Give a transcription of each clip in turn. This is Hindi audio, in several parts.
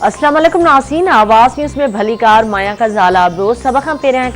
अस्सलाम वालेकुम नाज़रीन, आवाज़ न्यूज़ में भलीकार माया का ज़ाला अबरोज़ सभ खां पहिरियां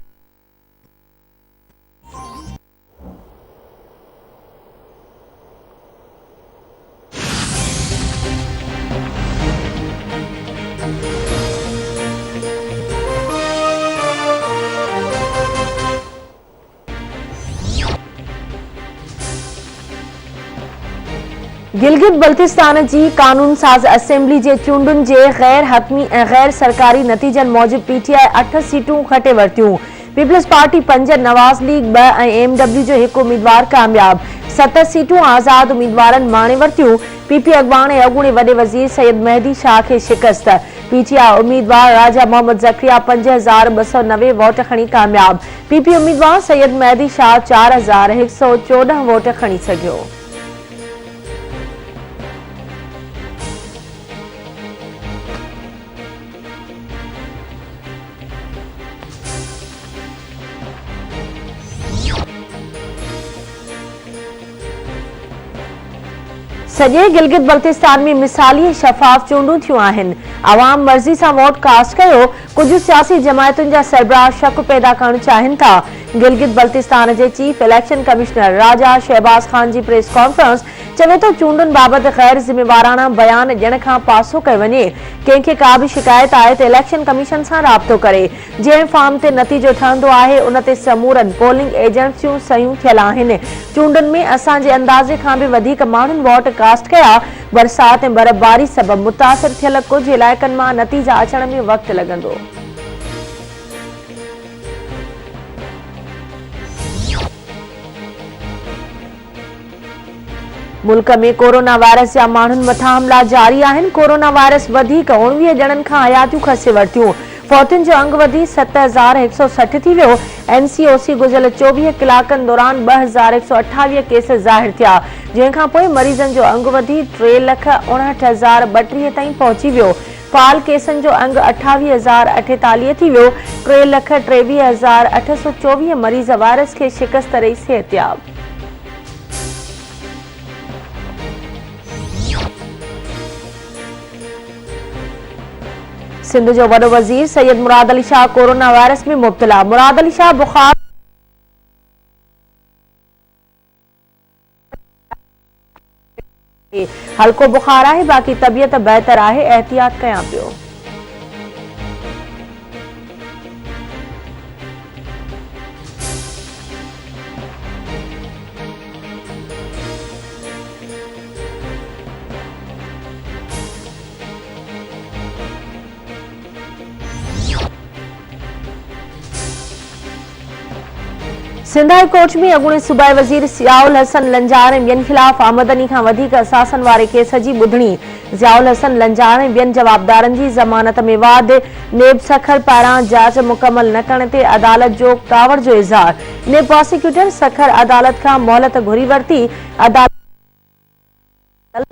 गिलगित बल्तिस्तान जी कानून साज़ असेंबली जे चूंडुनि जे गैर हतमी ऐं गैर सरकारी नतीजनि मूजिब पीटीआई 8 सीटूं खटे वरितियूं। पीपल्स पार्टी 5, नवाज़ लीग 2 ऐं एमडब्ल्यू जो 1 उम्मीदवार कामयाब। 7 सीटूं आज़ाद उम्मीदवारनि माणे वरितियूं। पीपी अॻवान ऐं अॻूणे वॾे वज़ीर सैयद मेहदी शाह खे शिकस्त। पीटीआई उम्मीदवार राजा मोहम्मद ज़करिया 5290 वोट खणी कामयाब। पीपी उम्मीदवार सैयद मेहदी शाह 4114 वोट खणी सघियो। सॼे गिलगित बल्तिस्तान में मिसाली शफ़ाफ़ चूंडूं थियूं आहिनि। आवाम मर्ज़ी सां वोट कास्ट कयो। कुझु सियासी जमायतुनि जा सरबराह शक पैदा करणु चाहिनि था। गिलगित बल्तिस्तान जे चीफ इलेक्शन कमिश्नर राजा शहबाज खान जी प्रेस कॉन्फ्रेंस चवे तो चूंडुनि बाबति गैर ज़िम्मेवाराना बयान ॾियण खां पासो कयो वञे। कंहिंखे का बि शिकायत आहे त इलेक्शन कमीशन सां राब्तो करे। जंहिं फॉर्म ते नतीजो ठहंदो आहे उन ते समूरनि पोलिंग एजेंसियूं सयूं थियल आहिनि। चूंडुनि में असांजे अंदाज़े खां बि वधीक माण्हुनि वोट कास्ट कया। बरसात ऐं बर्फ़बारी सबबि मुतासिर थियल कुझु इलाइक़नि मां नतीजा अचण में वक़्तु लॻंदो। मुल्क में कोरोना वायरस जा माण्हुनि मथां हमला जारी आहिनि। कोरोना वायरस वधीक 19 ॼणनि खां हयातियूं खसे वरितियूं। फौतियुनि जो अंग वधी 7160 थी वियो। एनसीओसी गुज़िरियल 24 कलाकनि दौरान 2128 केस ज़ाहिर थिया, जंहिंखां पोइ मरीज़नि जो अंग वधी 3,59,032 ताईं पहुची वियो। फाल केसनि जो अंग 28,048 थी वियो। 3,23,824 मरीज़ वायरस खे शिकस्त ॾेई सिहतयाब। सिंध जो वॾो वज़ीर सैयद मुराद अली शाह कोरोना वायरस में मुब्तला। मुराद अली शाह बुखार हल्को बुखार आहे, बाक़ी तबियत बेहतर आहे, एहतियात कयां पियो। सिंध हाई कोर्ट में अॻूणे सूबाई वज़ीर ज़ियाउल हसन लंजार ऐं ॿियनि ख़िलाफ़ आमदनी खां वधीक असासनि वारे केस जी ॿुधणी। ज़ियाउल हसन लंजार ऐं ॿियनि जवाबदारनि जी ज़मानत में वाद। नेब सखर पारां जांच मुकमल न करण ते अदालत जो कावड़ जो इज़हार। नेब प्रोसिक्यूटर सखर अदालत खां मोहलत घुरी वरिती। अदालत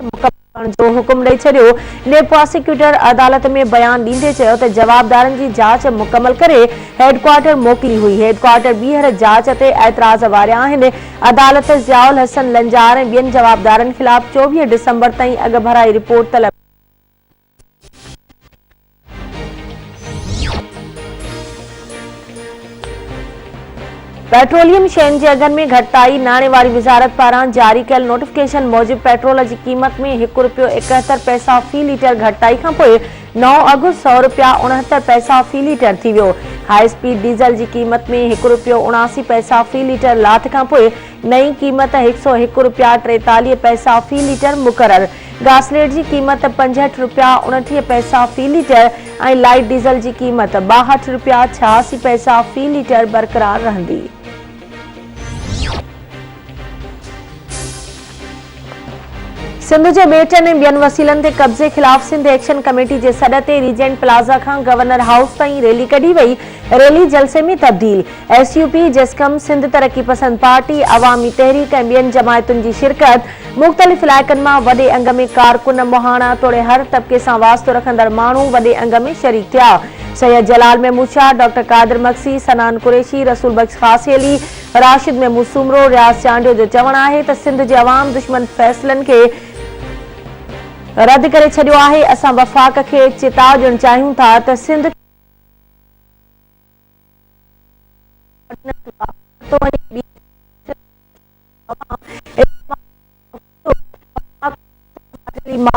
मुकमल करण जो हुकुम ॾेई छॾियो। नेब प्रोसिक्यूटर अदालत में बयान ॾींदे चयो त जवाबदारनि जी जांच मुकमल करे हेडक्वार्टर मोकिली हुई। हेडक्वार्टर ॿीहर जांच ते ऐतराज़ वारिया आहिनि। अदालत ज़ियाउल हसन लंजार ऐं ॿियनि जवाबदारनि ख़िलाफ़ 24 डिसंबर ताईं अॻ भराई रिपोर्ट तलब। पेट्रोलियम शयुनि जे अघनि में घटिताई। नाणे वारी वज़ारत पारां जारी कयल नोटिफिकेशन मूजिब पेट्रोल जी क़ीमत में ₹1.71 फी लीटर घटिताई खां पोइ नओं अघु ₹100.69 फी लीटर थी वियो। हाई स्पीड डीज़ल जी क़ीमत में ₹1.79 फी लीटर लाथ खां पोइ नई क़ीमत ₹101.43 फी लीटर मुक़रर। गासलेट जी क़ीमत ₹65.29 फी लीटर ऐं लाइट डीज़ल जी क़ीमत ₹62.86 फी लीटर बरक़रार रहंदी। सिंध जे बेटनि ऐं ॿियनि वसीलनि ते कब्ज़े ख़िलाफ़ सिंध एक्शन कमेटी जे सॾ ते रीजेंट प्लाज़ा खां गवर्नर हाउस ताईं रैली कढी वई। रैली जलसे में तब्दील। एसयूपी, जस्कम, सिंध तरक़ी पसंद पार्टी, अवामी तहरीक ऐं ॿियनि जमायतुनि जी शिरकत। मुख़्तलिफ़ इलाइक़नि मां वॾे अंग में कारकुन, मोहाणा तोड़े हर तबिके सां वास्तो रखंदड़ माण्हू वॾे अंग में शरीक थिया। सैयद जलाल महमूद शाह, डॉक्टर कादिर मक्सी, सनान कुरैशी, रसूल बख्श खासी अली, राशिद महमूद सुमरो, रियाज़ चांडियो जो चवणु आहे त सिंध जे अवाम दुश्मन फ़ैसिलनि खे रद्द करे छॾियो आहे। असां वफ़ाक़ खे चेताव ॾियणु चाहियूं था त सिंध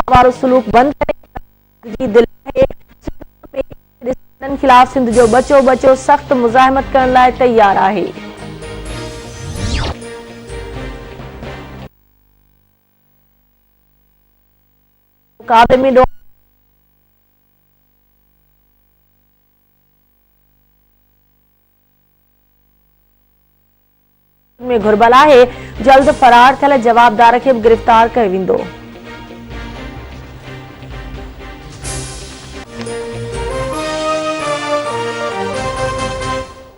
वारो सलूक बंद करे खिलाफ सिंध जो बचो सख्त मुज़ाहिमत करण लाइ तैयार आहे। मुक़ाबले में घुर्बल आहे। जल्द फरार थियल जवाबदार खे गिरफ़्तार कयो वेंदो।